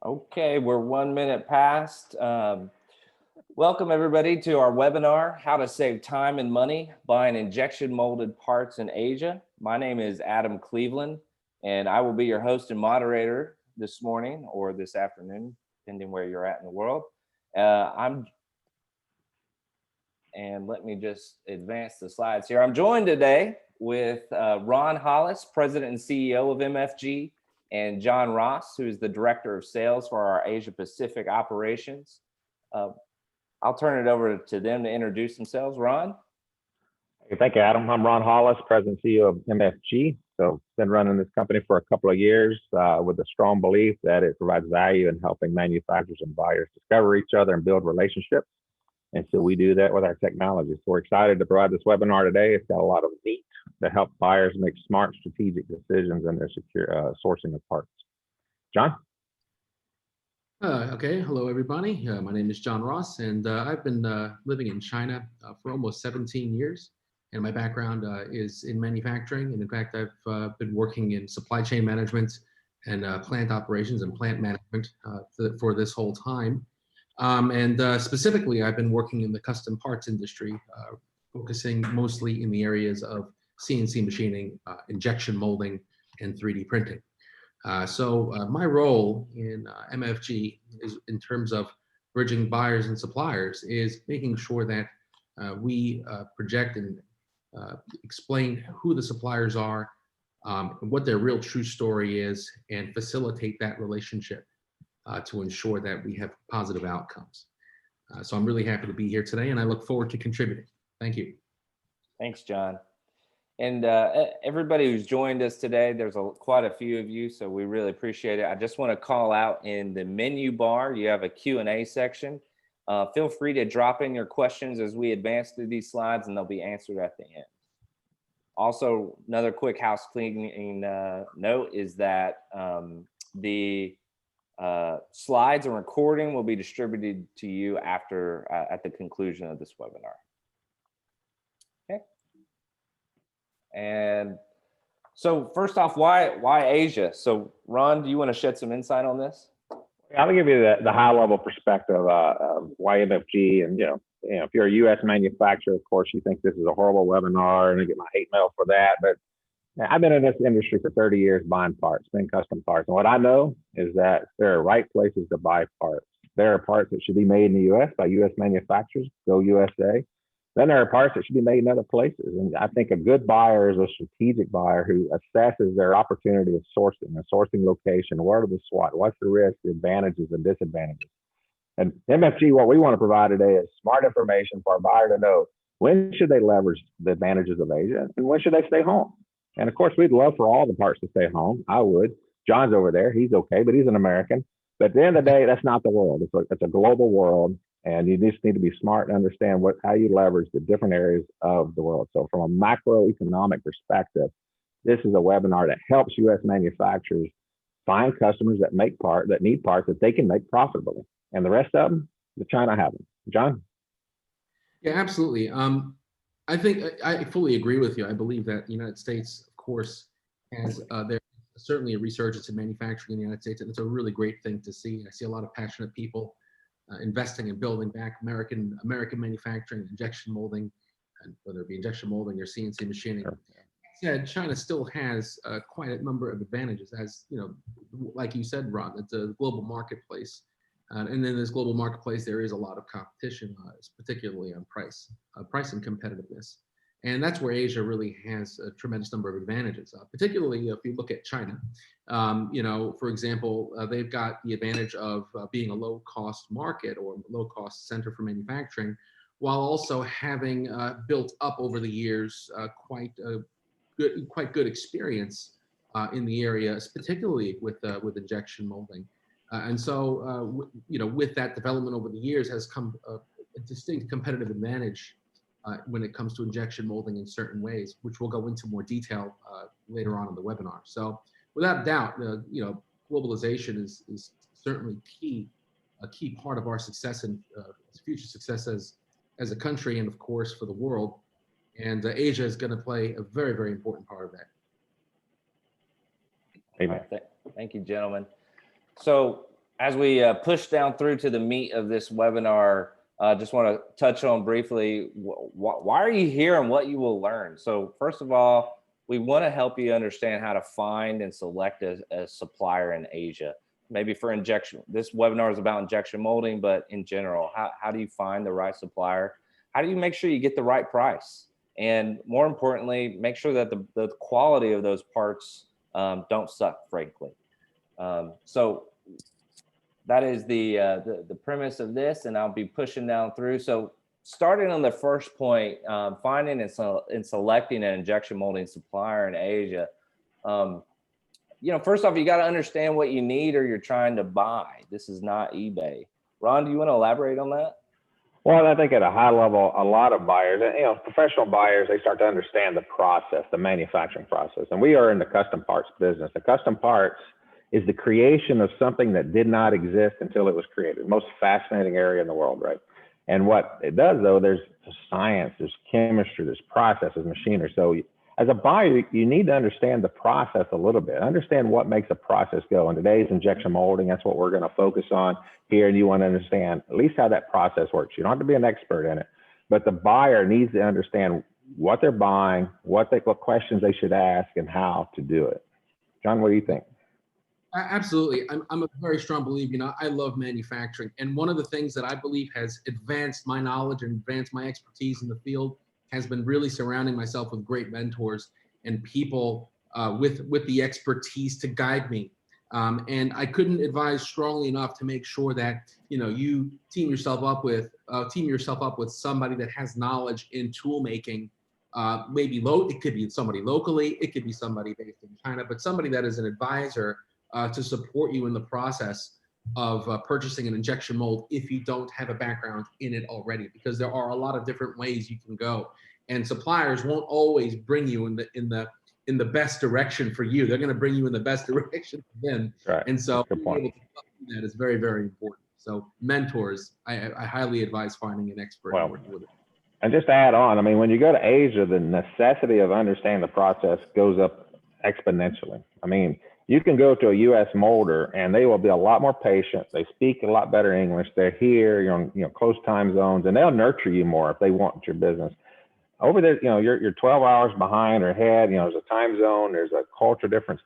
Okay, we're 1 minute past. Welcome everybody to our webinar, How to Save Time and Money Buying Injection Molded Parts in Asia. My name is Adam Cleveland, and I will be your host and moderator this morning or this afternoon, depending where you're at in the world. And let me just advance the slides here. I'm joined today with Ron Hollis, President and CEO of MFG, and John Ross, who is the Director of Sales for our Asia Pacific operations. I'll turn it over to them to introduce themselves. Ron? Thank you, Adam. I'm Ron Hollis, President and CEO of MFG. So been running this company for a couple of years with a strong belief that it provides value in helping manufacturers and buyers discover each other and build relationships. And so we do that with our technology. So we're excited to provide this webinar today. It's got a lot of meat to help buyers make smart strategic decisions in their secure sourcing of parts. John? Okay, hello everybody. My name is John Ross, and I've been living in China for almost 17 years. And my background is in manufacturing. And in fact, I've been working in supply chain management and plant operations and plant management for this whole time. Specifically, I've been working in the custom parts industry, focusing mostly in the areas of CNC machining, injection molding, and 3D printing. My role in MFG is, in terms of bridging buyers and suppliers, is making sure that we project and explain who the suppliers are, what their real true story is, and facilitate that relationship to ensure that we have positive outcomes. So I'm really happy to be here today, and I look forward to contributing. Thank you. Thanks, John. And everybody who's joined us today, there's quite a few of you, so we really appreciate it. I just want to call out, in the menu bar, you have a Q&A section. Feel free to drop in your questions as we advance through these slides, and they'll be answered at the end. Also, another quick house cleaning note is that the slides and recording will be distributed to you after at the conclusion of this webinar. Okay. And so first off, why Asia? So Ron, do you want to shed some insight on this? I'll give you the high level perspective of why MFG. And if you're a U.S. manufacturer, of course, you think this is a horrible webinar, and I get my hate mail for that. But I've been in this industry for 30 years buying parts, buying custom parts. And what I know is that there are right places to buy parts. There are parts that should be made in the U.S. by U.S. manufacturers, go USA. Then there are parts that should be made in other places. And I think a good buyer is a strategic buyer who assesses their opportunity of sourcing, a sourcing location, what are the SWOT, what's the risk, the advantages and disadvantages. And MFG, what we want to provide today is smart information for a buyer to know when should they leverage the advantages of Asia and when should they stay home. And of course, we'd love for all the parts to stay home. I would. John's over there. He's okay, but he's an American. But at the end of the day, that's not the world. It's a global world, and you just need to be smart and understand how you leverage the different areas of the world. So from a macroeconomic perspective, this is a webinar that helps U.S. manufacturers find customers that need parts that they can make profitably. And the rest of them, the China have them. John? Yeah, absolutely. I think I fully agree with you. I believe that the United States, of course, has there's certainly a resurgence in manufacturing in the United States, and it's a really great thing to see. I see a lot of passionate people investing in building back American manufacturing, injection molding, and whether it be injection molding or CNC machining. Sure. Yeah, China still has quite a number of advantages, as like you said, Ron. It's a global marketplace. And in this global marketplace, there is a lot of competition, particularly on price and competitiveness. And that's where Asia really has a tremendous number of advantages, particularly if you look at China. For example, they've got the advantage of being a low-cost market or low-cost center for manufacturing, while also having built up over the years quite good experience in the areas, particularly with injection molding. With that development over the years has come a distinct competitive advantage when it comes to injection molding in certain ways, which we'll go into more detail later on in the webinar. So without doubt, globalization is certainly a key part of our success and future success as a country, and of course for the world. And Asia is going to play a very, very important part of that. Amen. Thank you, gentlemen. So As we push down through to the meat of this webinar, just want to touch on briefly, why are you here and what you will learn. So first of all, we want to help you understand how to find and select a supplier in Asia. Maybe for injection, this webinar is about injection molding, but in general, how do you find the right supplier? How do you make sure you get the right price? And more importantly, make sure that the quality of those parts don't suck, frankly. So that is the premise of this, and I'll be pushing down through. So starting on the first point, finding and selecting an injection molding supplier in Asia. First off, you got to understand what you need or you're trying to buy. This is not eBay. Ron, do you want to elaborate on that? Well, I think at a high level, a lot of buyers, professional buyers, they start to understand the process, the manufacturing process. And we are in the custom parts business. The custom parts is the creation of something that did not exist until it was created. The most fascinating area in the world, right? And what it does, though, there's science, there's chemistry, there's processes, machinery. So as a buyer, you need to understand the process a little bit. Understand what makes a process go. In today's injection molding, that's what we're going to focus on here. And you want to understand at least how that process works. You don't have to be an expert in it, but the buyer needs to understand what they're buying, what questions they should ask, and how to do it. John, what do you think? Absolutely. I'm a very strong believer. I love manufacturing. And one of the things that I believe has advanced my knowledge and advanced my expertise in the field has been really surrounding myself with great mentors and people with the expertise to guide me. And I couldn't advise strongly enough to make sure that you team yourself up with somebody that has knowledge in tool making. Maybe it could be somebody locally, it could be somebody based in China, but somebody that is an advisor to support you in the process of purchasing an injection mold if you don't have a background in it already, because there are a lot of different ways you can go, and suppliers won't always bring you in the best direction for you. They're going to bring you in the best direction for them. Right. And so being able to do that is very, very important. So mentors, I highly advise finding an expert and working with it. And just to add on, when you go to Asia, the necessity of understanding the process goes up exponentially. You can go to a U.S. molder and they will be a lot more patient. They speak a lot better English. They're here, you're close time zones, and they'll nurture you more if they want your business. Over there, you're 12 hours behind or ahead. There's a time zone, there's a culture difference.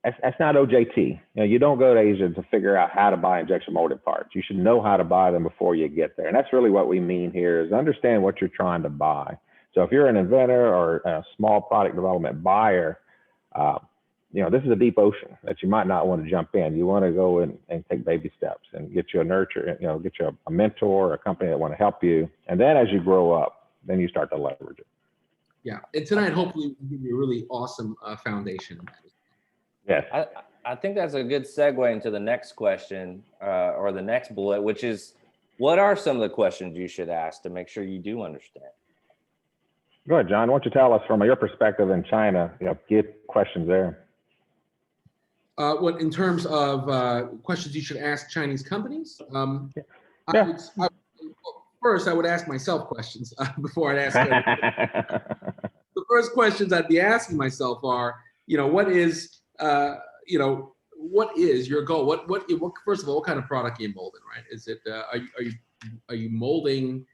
That's not OJT. You don't go to Asia to figure out how to buy injection molded parts. You should know how to buy them before you get there. And that's really what we mean here, is understand what you're trying to buy. So if you're an inventor or a small product development buyer, this is a deep ocean that you might not want to jump in. You want to go and take baby steps and get you a nurture, get you a mentor or a company that want to help you. And then as you grow up, then you start to leverage it. Yeah. And tonight, hopefully, we'll give you a really awesome foundation. Yes. I think that's a good segue into the next question or the next bullet, which is, what are some of the questions you should ask to make sure you do understand? Go ahead, John. Why don't you tell us from your perspective in China, get questions there. What in terms of questions you should ask Chinese companies? First, I would ask myself questions before I'd ask them. The first questions I'd be asking myself are, what is your goal? What first of all, what kind of product are you molding, right? Is it are you molding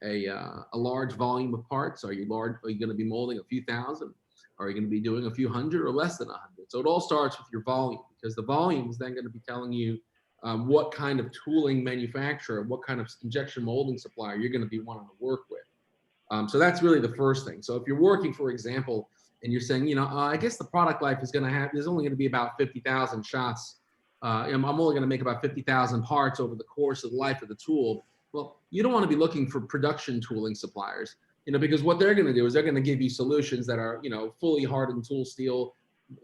a large volume of parts? Are you going to be molding a few thousand? Are you going to be doing a few hundred or less than 100? So it all starts with your volume, because the volume is then going to be telling you what kind of tooling manufacturer, what kind of injection molding supplier you're going to be wanting to work with. So that's really the first thing. So if you're working, for example, and you're saying, I guess the product life is there's only going to be about 50,000 shots. I'm only going to make about 50,000 parts over the course of the life of the tool. Well, you don't want to be looking for production tooling suppliers, because what they're going to do is they're going to give you solutions that are, fully hardened tool steel,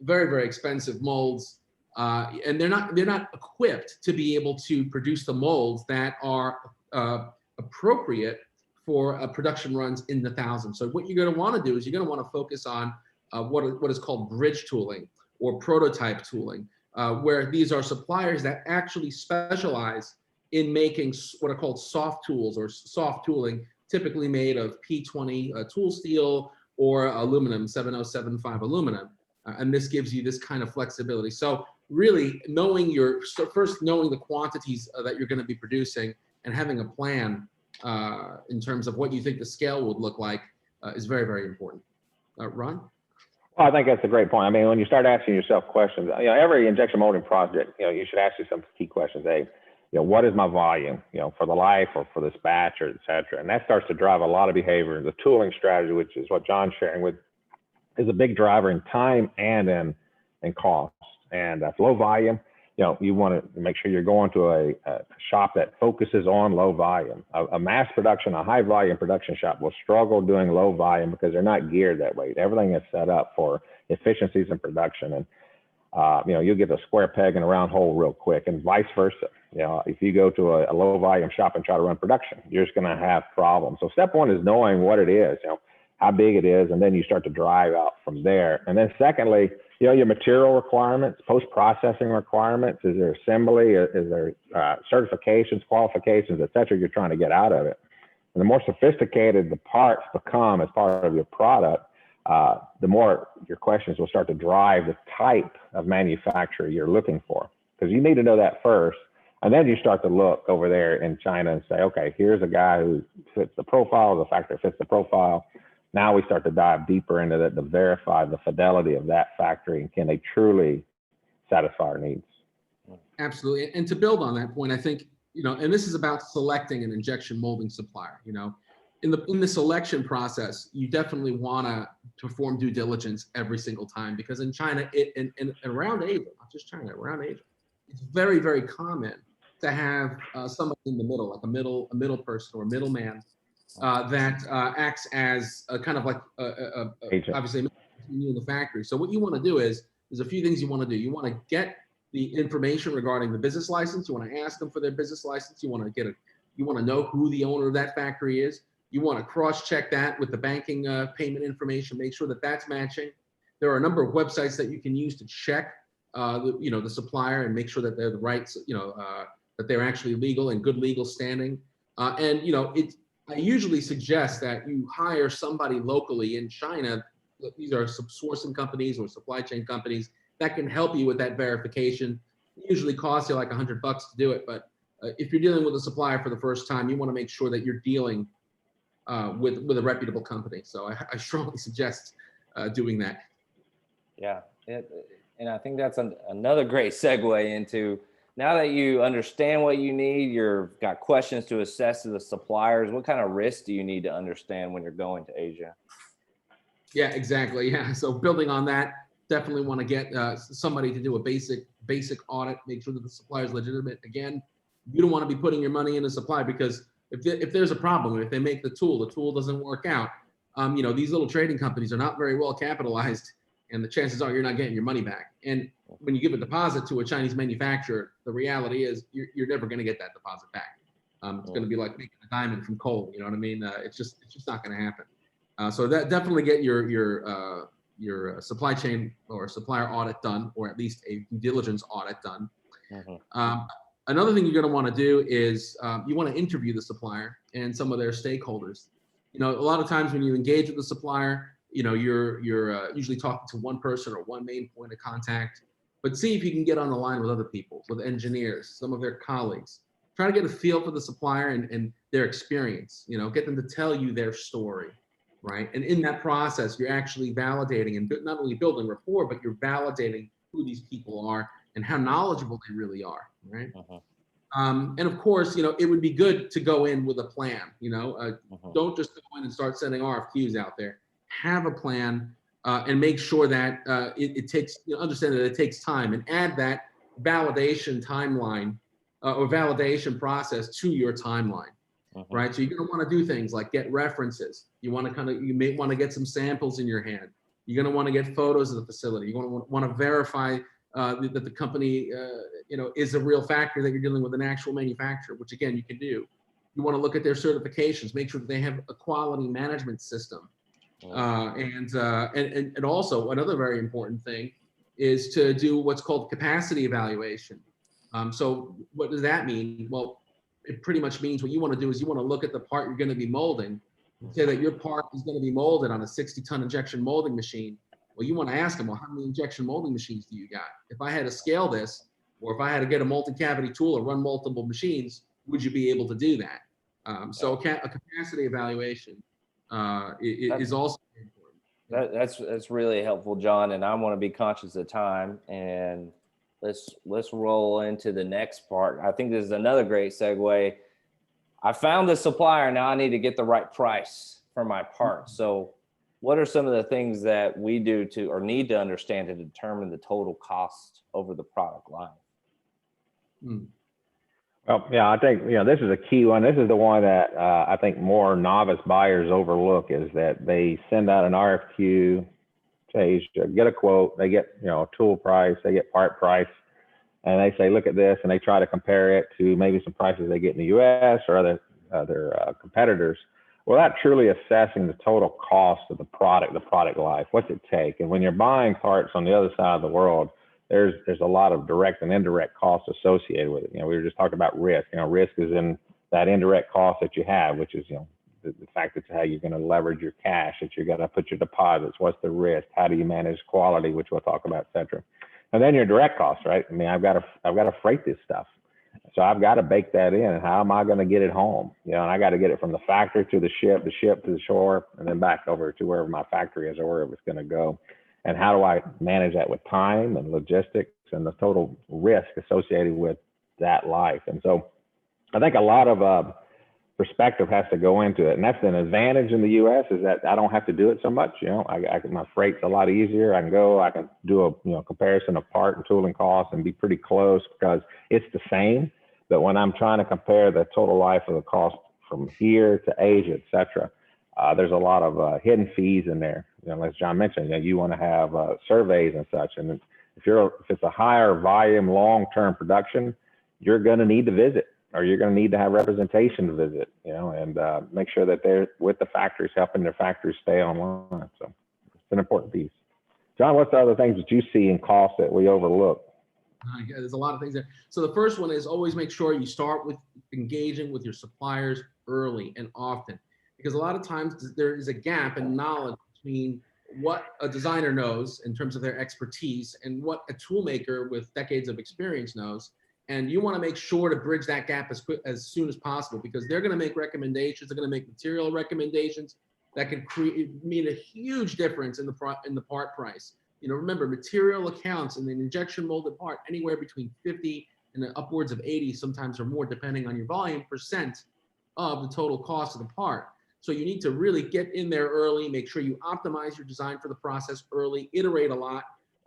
very, very expensive molds. And they're not equipped to be able to produce the molds that are appropriate for production runs in the thousands. So what you're going to want to do is you're going to want to focus on what is called bridge tooling or prototype tooling, where these are suppliers that actually specialize in making what are called soft tools or soft tooling, typically made of P20 tool steel or aluminum, 7075 aluminum. And this gives you this kind of flexibility. So really knowing first knowing the quantities that you're going to be producing and having a plan in terms of what you think the scale would look like is very, very important. Ron? Well, I think that's a great point. I mean, when you start asking yourself questions, every injection molding project, you should ask yourself some key questions. What is my volume, for the life or for this batch or et cetera? And that starts to drive a lot of behavior. The tooling strategy, which is what John's sharing with, is a big driver in time and in cost. And that's low volume. You want to make sure you're going to a shop that focuses on low volume. A mass production, a high volume production shop will struggle doing low volume because they're not geared that way. Everything is set up for efficiencies in production. And, you'll get a square peg in a round hole real quick, and vice versa. If you go to a low volume shop and try to run production, you're just going to have problems. So step one is knowing what it is, how big it is, and then you start to drive out from there. And then secondly, your material requirements, post-processing requirements, is there assembly, is there certifications, qualifications, et cetera, you're trying to get out of it. And the more sophisticated the parts become as part of your product, the more your questions will start to drive the type of manufacturer you're looking for. Because you need to know that first. And then you start to look over there in China and say, okay, here's a guy who fits the profile, the factory fits the profile. Now we start to dive deeper into that to verify the fidelity of that factory and can they truly satisfy our needs. Absolutely. And to build on that point, I think, and this is about selecting an injection molding supplier, in the selection process, you definitely want to perform due diligence every single time, because in China, and around Asia, not just China, around Asia, it's very, very common to have somebody in the middle, like a middle person or a middleman that acts as a kind of like obviously you in the factory. So what you want to do is, there's a few things you want to do. You want to get the information regarding the business license. You want to ask them for their business license. You want to know who the owner of that factory is. You want to cross-check that with the banking payment information. Make sure that that's matching. There are a number of websites that you can use to check the supplier and make sure that they're the right, that they're actually legal and good legal standing. I usually suggest that you hire somebody locally in China. These are sourcing companies or supply chain companies that can help you with that verification. It usually costs you like $100 to do it, but if you're dealing with a supplier for the first time, you want to make sure that you're dealing with a reputable company. So I strongly suggest doing that. Yeah, and I think that's another great segue into, now that you understand what you need, you've got questions to assess to the suppliers. What kind of risks do you need to understand when you're going to Asia? Yeah, exactly. Yeah. So building on that, definitely want to get somebody to do a basic audit, make sure that the supplier is legitimate. Again, you don't want to be putting your money in a supply, because if there's a problem, if they make the tool doesn't work out, these little trading companies are not very well capitalized, and the chances are you're not getting your money back. And when you give a deposit to a Chinese manufacturer, the reality is you're never going to get that deposit back. It's going to be like making a diamond from coal. You know what I mean? It's just not going to happen. So that definitely get your supply chain or supplier audit done, or at least a due diligence audit done. Mm-hmm. Another thing you're going to want to do is you want to interview the supplier and some of their stakeholders. A lot of times when you engage with the supplier, you're usually talking to one person or one main point of contact, but see if you can get on the line with other people, with engineers, some of their colleagues. Try to get a feel for the supplier and their experience, get them to tell you their story, right? And in that process, you're actually validating and not only building rapport, but you're validating who these people are and how knowledgeable they really are, right? Uh-huh. And of course, it would be good to go in with a plan, Don't just go in and start sending RFQs out there. Have a plan and make sure that it takes, understand that it takes time, and add that validation timeline or validation process to your timeline, right? So you're going to want to do things like get references. You may want to get some samples in your hand. You're going to want to get photos of the facility. You're going to want to verify that the company, is a real factory, that you're dealing with an actual manufacturer, which again, you can do. You want to look at their certifications, make sure that they have a quality management system. And also another very important thing is to do what's called capacity evaluation. So what does that mean? Well, it pretty much means what you want to do is you want to look at the part you're going to be molding, say that your part is going to be molded on a 60-ton injection molding machine. Well, you want to ask them, well, how many injection molding machines do you got? If I had to scale this, or if I had to get a multi-cavity tool or run multiple machines, would you be able to do that? So a capacity evaluation is also important. That's really helpful, John. And I want to be conscious of time, and let's roll into the next part. I think this is another great segue. I found the supplier. Now I need to get the right price for my parts. So what are some of the things that we do to, or need to understand to determine the total cost over the product line? Well, yeah, I think, this is a key one. This is the one that I think more novice buyers overlook, is that they send out an RFQ, say, get a quote, they get, a tool price, they get part price, and they say, look at this, and they try to compare it to maybe some prices they get in the US or other competitors, without truly assessing the total cost of the product life. What's it take? And when you're buying parts on the other side of the world, there's a lot of direct and indirect costs associated with it. We were just talking about risk. Risk is in that indirect cost that you have, which is, the fact that how you're going to leverage your cash, that you're going to put your deposits. What's the risk? How do you manage quality, which we'll talk about, et cetera. And then your direct costs, right? I mean, I've got to freight this stuff. So I've got to bake that in. And how am I going to get it home? And I got to get it from the factory to the ship to the shore, and then back over to wherever my factory is or wherever it's going to go. And how do I manage that with time and logistics and the total risk associated with that life? And so I think a lot of perspective has to go into it. And that's an advantage in the US, is that I don't have to do it so much. My freight's a lot easier. I can do a comparison of part and tooling costs and be pretty close, because it's the same. But when I'm trying to compare the total life of the cost from here to Asia, et cetera, there's a lot of hidden fees in there. As John mentioned, you want to have surveys and such. And if it's a higher volume, long-term production, you're going to need to visit, or you're going to need to have representation to visit, and make sure that they're with the factories, helping their factories stay online. So it's an important piece. John, what's the other things that you see in cost that we overlook? Yeah, there's a lot of things there. So the first one is always make sure you start with engaging with your suppliers early and often, because a lot of times there is a gap in knowledge between what a designer knows in terms of their expertise and what a tool maker with decades of experience knows. And you want to make sure to bridge that gap as soon as possible, because they're going to make recommendations. They're going to make material recommendations that can mean a huge difference in the part price. Remember, material accounts in an injection molded part anywhere between 50 and upwards of 80, sometimes or more, depending on your volume, % of the total cost of the part. So you need to really get in there early, make sure you optimize your design for the process early, iterate a lot,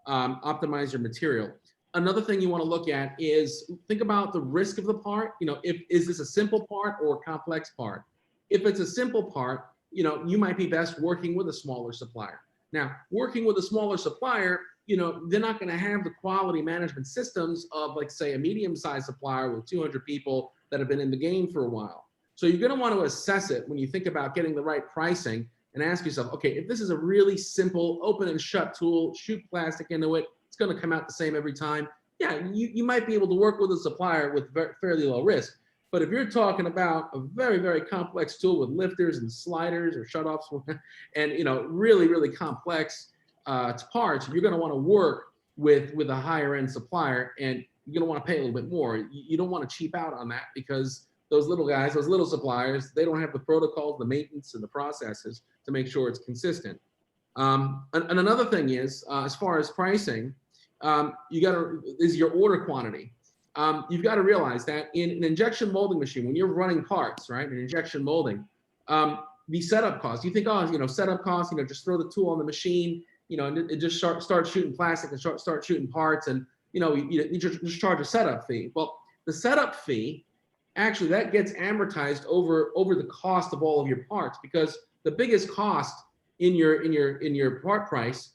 optimize your material. Another thing you want to look at is think about the risk of the part. Is this a simple part or a complex part? If it's a simple part, you might be best working with a smaller supplier. Now, working with a smaller supplier, they're not going to have the quality management systems of, like, say, a medium-sized supplier with 200 people that have been in the game for a while. So you're going to want to assess it when you think about getting the right pricing, and ask yourself, okay, if this is a really simple open and shut tool, shoot plastic into it, it's going to come out the same every time. Yeah, you might be able to work with a supplier with fairly low risk. But if you're talking about a very, very complex tool with lifters and sliders or shutoffs and really, really complex parts, you're going to want to work with a higher end supplier, and you're going to want to pay a little bit more. You don't want to cheap out on that, because those little guys, those little suppliers, they don't have the protocols, the maintenance, and the processes to make sure it's consistent. And another thing is, as far as pricing, is your order quantity. You've got to realize that in an injection molding machine, when you're running parts, right, in injection molding, the setup costs, you think, setup costs, just throw the tool on the machine, and it just start shooting plastic and start shooting parts, and, you just charge a setup fee. Well, the setup fee, actually, that gets amortized over the cost of all of your parts, because the biggest cost in your part price,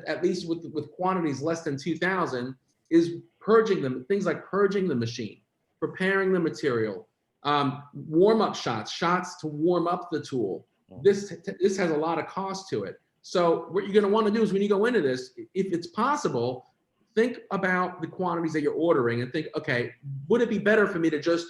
at least with quantities less than 2,000, is purging them. Things like purging the machine, preparing the material, warm-up shots to warm up the tool. This has a lot of cost to it. So what you're going to want to do is, when you go into this, if it's possible, think about the quantities that you're ordering and think, okay, would it be better for me to just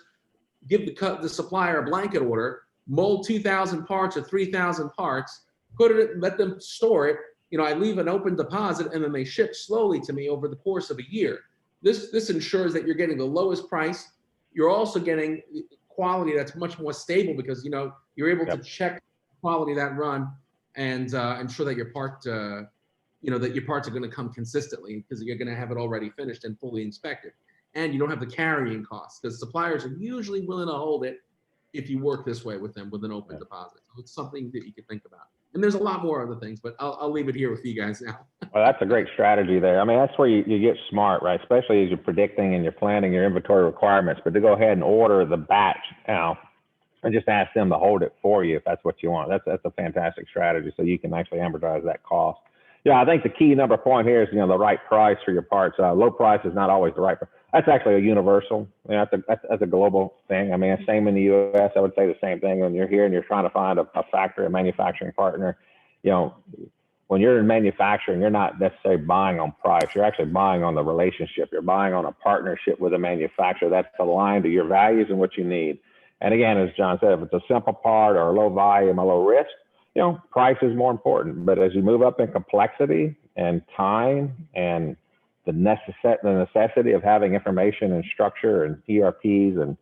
give the supplier a blanket order, mold 2,000 parts or 3,000 parts, put it, let them store it, I leave an open deposit and then they ship slowly to me over the course of a year. This ensures that you're getting the lowest price. You're also getting quality that's much more stable because, you're able to check quality of that run and ensure that your part, that your parts are going to come consistently because you're going to have it already finished and fully inspected. And you don't have the carrying costs because suppliers are usually willing to hold it if you work this way with them with an open deposit. So it's something that you can think about. And there's a lot more other things, but I'll leave it here with you guys now. Well, that's a great strategy there. I mean, that's where you get smart, right? Especially as you're predicting and you're planning your inventory requirements, but to go ahead and order the batch now and just ask them to hold it for you if that's what you want. That's a fantastic strategy. So you can actually amortize that cost. Yeah, I think the key number point here is, the right price for your parts. Low price is not always the right price. That's actually a universal, that's a global thing. I mean, same in the U.S. I would say the same thing when you're here and you're trying to find a factory, a manufacturing partner. When you're in manufacturing, you're not necessarily buying on price. You're actually buying on the relationship. You're buying on a partnership with a manufacturer that's aligned to your values and what you need. And again, as John said, if it's a simple part or a low volume, a low risk, price is more important. But as you move up in complexity and time and the necessity of having information and structure and ERPs and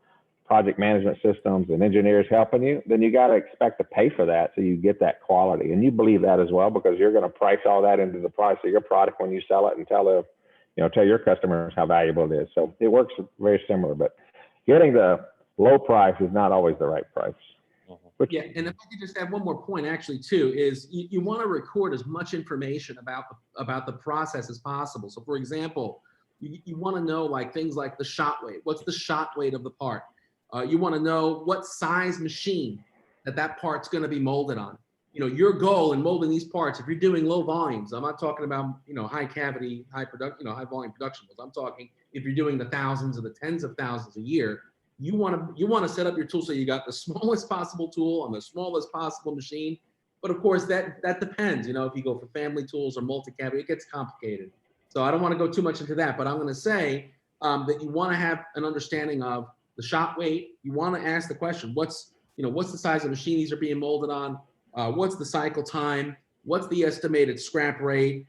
project management systems and engineers helping you, then you got to expect to pay for that so you get that quality. And you believe that as well because you're going to price all that into the price of your product when you sell it and tell your customers how valuable it is. So it works very similar, but getting the low price is not always the right price. Yeah, and if I could just add one more point, actually, too, is you want to record as much information about the process as possible. So, for example, you want to know things like the shot weight. What's the shot weight of the part? You want to know what size machine that part's going to be molded on. Your goal in molding these parts, if you're doing low volumes, I'm not talking about high cavity, high volume production. I'm talking if you're doing the thousands or the tens of thousands a year. You want to set up your tool so you got the smallest possible tool on the smallest possible machine. But of course, that depends. If you go for family tools or multi-cavity, it gets complicated. So I don't want to go too much into that. But I'm going to say that you want to have an understanding of the shot weight. You want to ask the question: what's the size of machine these are being molded on? What's the cycle time? What's the estimated scrap rate?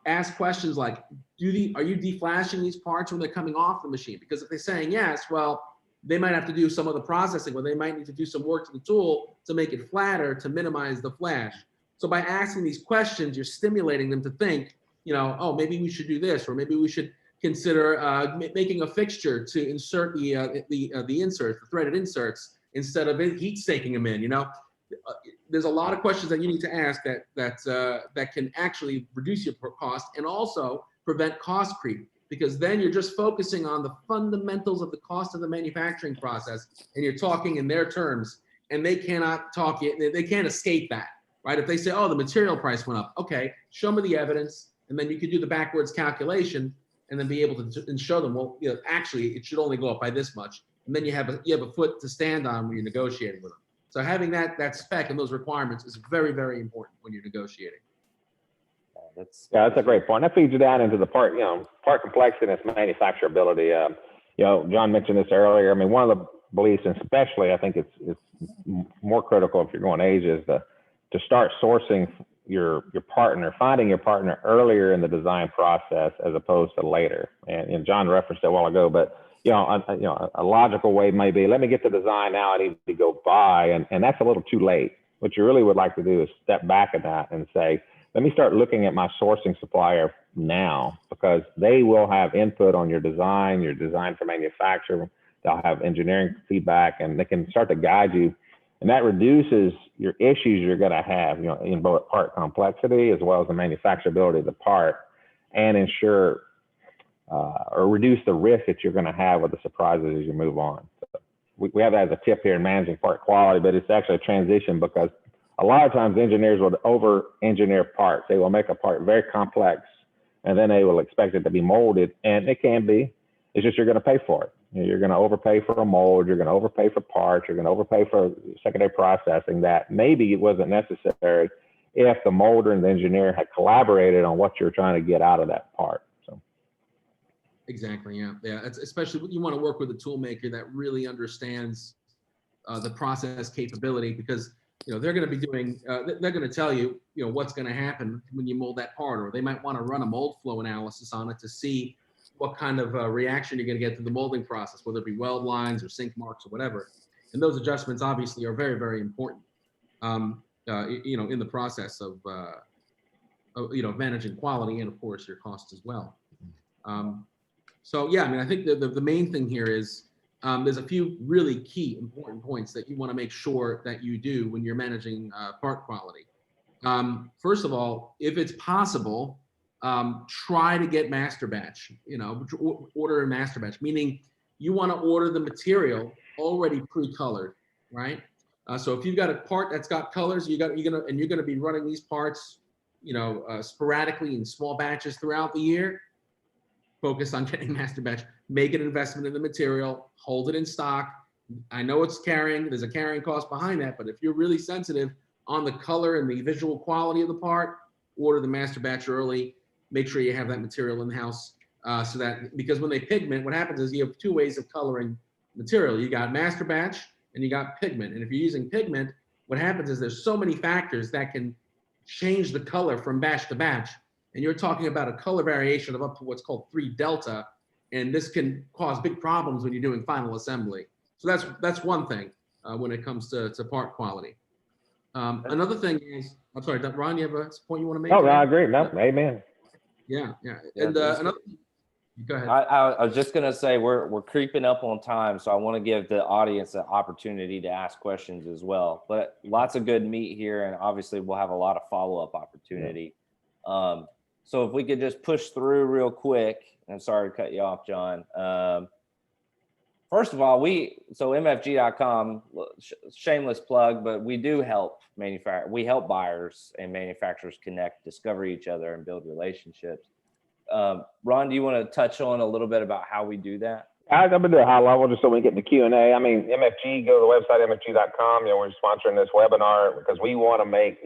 Ask questions like: are you deflashing these parts when they're coming off the machine? Because if they're saying yes, well, they might have to do some of the processing, or they might need to do some work to the tool to make it flatter to minimize the flash. So by asking these questions, you're stimulating them to think, oh, maybe we should do this, or maybe we should consider making a fixture to insert the inserts, the threaded inserts, instead of heat staking them in. There's a lot of questions that you need to ask that can actually reduce your cost and also prevent cost creep. Because then you're just focusing on the fundamentals of the cost of the manufacturing process, and you're talking in their terms, and they cannot talk it. They can't escape that, right? If they say, "Oh, the material price went up," okay, show me the evidence, and then you could do the backwards calculation, and then be able to show them, well, actually, it should only go up by this much, and then you have a foot to stand on when you're negotiating with them. So having that spec and those requirements is very, very important when you're negotiating. That's a great point. That feeds you down into the part complexity and its manufacturability. John mentioned this earlier. I mean, one of the beliefs, and especially I think it's more critical if you're going to Asia, is to start sourcing your partner, finding your partner earlier in the design process as opposed to later. And John referenced it a while ago, but a logical way may be, let me get the design now, I need to go buy, and that's a little too late. What you really would like to do is step back in that and say, let me start looking at my sourcing supplier now, because they will have input on your design for manufacture. They'll have engineering feedback, and they can start to guide you. And that reduces your issues you're going to have, in both part complexity as well as the manufacturability of the part, and ensure or reduce the risk that you're going to have with the surprises as you move on. So we have that as a tip here in managing part quality, but it's actually a transition, because a lot of times engineers will over-engineer parts. They will make a part very complex, and then they will expect it to be molded, and it can be. It's just you're going to pay for it. You're going to overpay for a mold. You're going to overpay for parts. You're going to overpay for secondary processing that maybe it wasn't necessary if the molder and the engineer had collaborated on what you're trying to get out of that part. So. Exactly. Yeah. It's especially when you want to work with a tool maker that really understands the process capability, because they're going to be doing, they're going to tell you, what's going to happen when you mold that part, or they might want to run a mold flow analysis on it to see what kind of reaction you're going to get through the molding process, whether it be weld lines or sink marks or whatever. And those adjustments obviously are very, very important, in the process of managing quality and of course your costs as well. So yeah, I mean, I think the main thing here is there's a few really key important points that you want to make sure that you do when you're managing part quality. First of all, if it's possible, try to get master batch, order a master batch, meaning you want to order the material already pre-colored, right? So if you've got a part that's got colors, you're gonna be running these parts, sporadically in small batches throughout the year. Focus on getting master batch, make an investment in the material, hold it in stock. I know there's a carrying cost behind that, but if you're really sensitive on the color and the visual quality of the part, order the master batch early, make sure you have that material in the house, so that, because when they pigment, what happens is you have two ways of coloring material. You got master batch and you got pigment. And if you're using pigment, what happens is there's so many factors that can change the color from batch to batch. And you're talking about a color variation of up to what's called 3 delta. And this can cause big problems when you're doing final assembly. So that's one thing when it comes to part quality. Another thing is, I'm sorry, Ron, you have a point you want to make? Oh, no, I agree. No, amen. Yeah. And another, go ahead. I was just gonna say we're creeping up on time, so I want to give the audience an opportunity to ask questions as well. But lots of good meat here, and obviously we'll have a lot of follow-up opportunity. Yeah. So if we could just push through real quick, and sorry to cut you off, John. First of all, so MFG.com, shameless plug, but we do help we help buyers and manufacturers connect, discover each other, and build relationships. Ron, do you want to touch on a little bit about how we do that? I'm going to do a high level just so we get in the Q&A. I mean, MFG, go to the website, mfg.com. We're sponsoring this webinar because we want to make,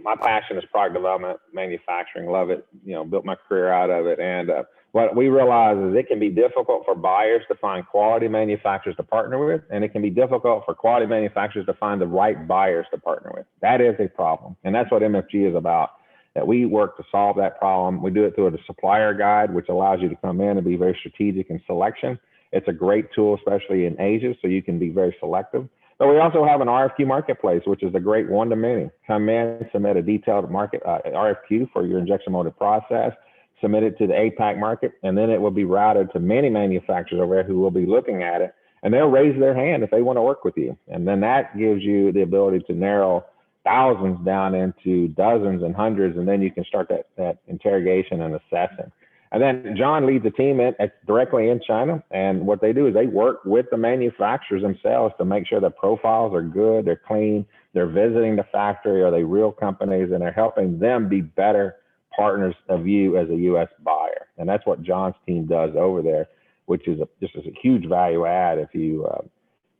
my passion is product development, manufacturing, love it, built my career out of it. And what we realize is it can be difficult for buyers to find quality manufacturers to partner with, and it can be difficult for quality manufacturers to find the right buyers to partner with. That is a problem. And that's what MFG is about. That we work to solve that problem. We do it through the supplier guide, which allows you to come in and be very strategic in selection. It's a great tool, especially in Asia, so you can be very selective. But we also have an RFQ marketplace, which is a great one-to-many. Come in, submit a detailed market RFQ for your injection molded process, submit it to the APAC market, and then it will be routed to many manufacturers over there who will be looking at it, and they'll raise their hand if they want to work with you. And then that gives you the ability to narrow thousands down into dozens and hundreds, and then you can start that interrogation and assessing. And then John leads a team directly in China, and what they do is they work with the manufacturers themselves to make sure the profiles are good, they're clean, they're visiting the factory, are they real companies, and they're helping them be better partners of you as a U.S. buyer. And that's what John's team does over there, which is just a huge value add if you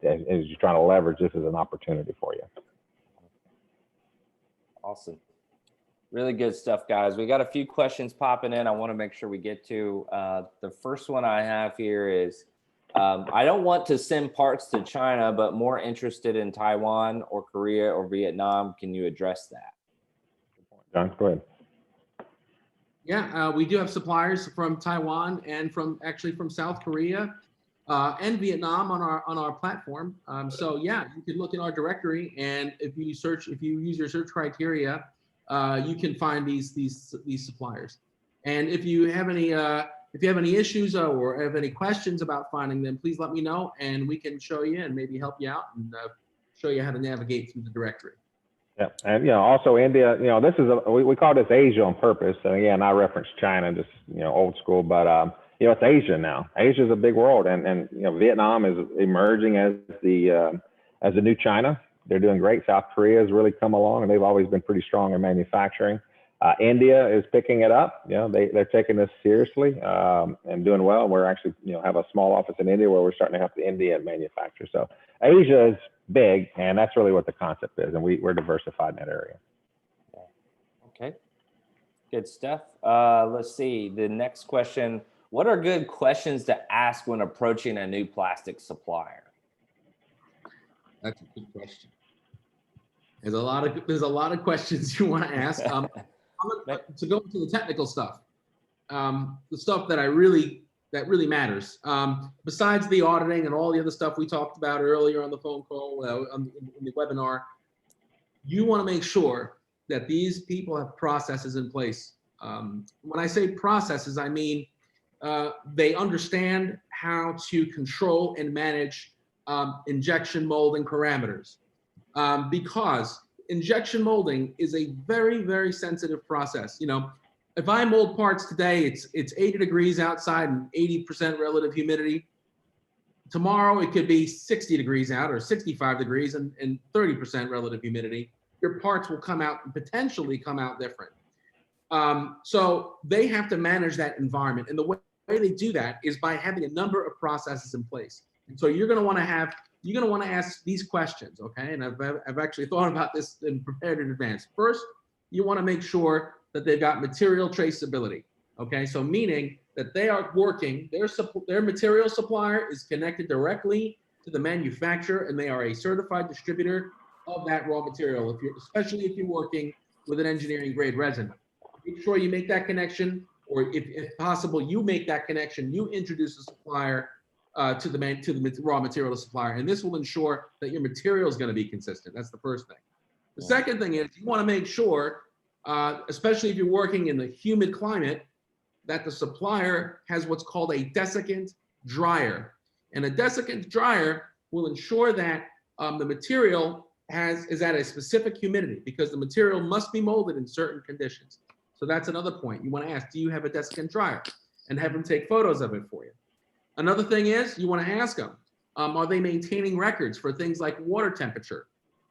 as you're trying to leverage this as an opportunity for you. Awesome. Really good stuff, guys. We got a few questions popping in I want to make sure we get to. The first one I have here is, I don't want to send parts to China, but more interested in Taiwan or Korea or Vietnam. Can you address that? John, go ahead. Yeah, we do have suppliers from Taiwan and from South Korea and Vietnam on our platform. So yeah, you can look in our directory, and if you use your search criteria, you can find these suppliers. And if you have any issues or have any questions about finding them, please let me know, and we can show you and maybe help you out and show you how to navigate through the directory. Yeah, and also India. This is we call this Asia on purpose. And again, I reference China, just old school, but it's Asia now. Asia is a big world, and Vietnam is emerging as the new China. They're doing great. South Korea has really come along, and they've always been pretty strong in manufacturing. India is picking it up. They're taking this seriously and doing well. We're actually have a small office in India where we're starting to help the Indian manufacturers. So Asia is big, and that's really what the concept is, and we're diversified in that area. Okay, good stuff. Let's see the next question. What are good questions to ask when approaching a new plastic supplier? That's a good question. There's a lot of questions you want to ask. To go into the technical stuff, the stuff that really matters. Besides the auditing and all the other stuff we talked about earlier on the phone call, in the webinar, you want to make sure that these people have processes in place. When I say processes, I mean they understand how to control and manage injection molding parameters, because injection molding is a very, very sensitive process. You know, if I mold parts today, it's 80 degrees outside and 80% relative humidity. Tomorrow it could be 60 degrees out or 65 degrees and 30% relative humidity. Your parts will potentially come out different. So they have to manage that environment. And the way they do that is by having a number of processes in place. And so you're going to want to ask these questions, okay? And I've actually thought about this and prepared in advance. First, you want to make sure that they've got material traceability, okay? So meaning that they are working, their material supplier is connected directly to the manufacturer, and they are a certified distributor of that raw material, especially if you're working with an engineering grade resin. Make sure you make that connection, or if possible, you make that connection, you introduce the supplier to the raw material supplier, and this will ensure that your material is going to be consistent. That's the first thing. The second thing is you want to make sure, especially if you're working in the humid climate, that the supplier has what's called a desiccant dryer. And a desiccant dryer will ensure that the material is at a specific humidity, because the material must be molded in certain conditions. So that's another point. You want to ask, do you have a desiccant dryer? And have them take photos of it for you. Another thing is you want to ask them, are they maintaining records for things like water temperature,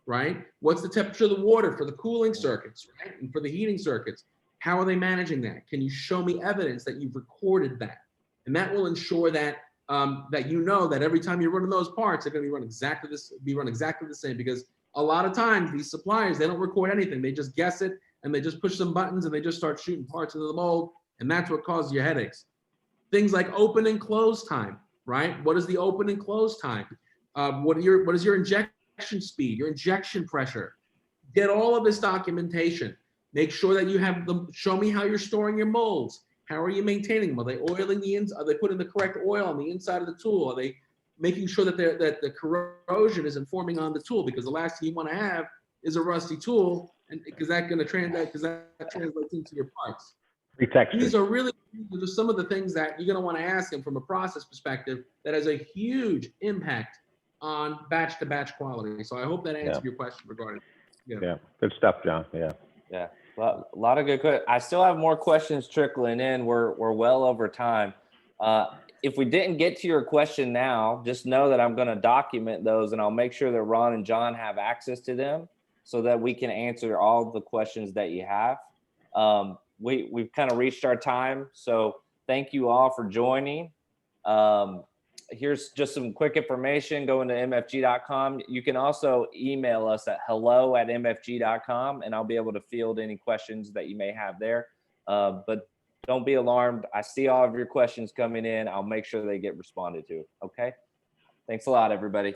right? What's the temperature of the water for the cooling circuits, right? And for the heating circuits? How are they managing that? Can you show me evidence that you've recorded that? And that will ensure that that you know that every time you're running those parts, they're going to be run exactly the same. Because a lot of times these suppliers, they don't record anything. They just guess it, and they just push some buttons and they just start shooting parts into the mold, and that's what causes your headaches. Things like open and close time, right? What is the open and close time? What is your injection speed, your injection pressure? Get all of this documentation. Make sure that you have them. Show me how you're storing your molds. How are you maintaining them? Are they oiling the ins? Are they putting the correct oil on the inside of the tool? Are they making sure that that the corrosion isn't forming on the tool? Because the last thing you want to have is a rusty tool, and because that translates into your parts. These are some of the things that you're going to want to ask them from a process perspective that has a huge impact on batch to batch quality. So I hope that answered your question regarding. Yeah, good stuff, John. Yeah. Well, a lot of good questions. I still have more questions trickling in. We're well over time. If we didn't get to your question now, just know that I'm going to document those, and I'll make sure that Ron and John have access to them so that we can answer all the questions that you have. We've kind of reached our time, so thank you all for joining. Here's just some quick information. Going to mfg.com. You can also email us at hello@mfg.com, and I'll be able to field any questions that you may have there. But don't be alarmed. I see all of your questions coming in. I'll make sure they get responded to. Okay. Thanks a lot, everybody.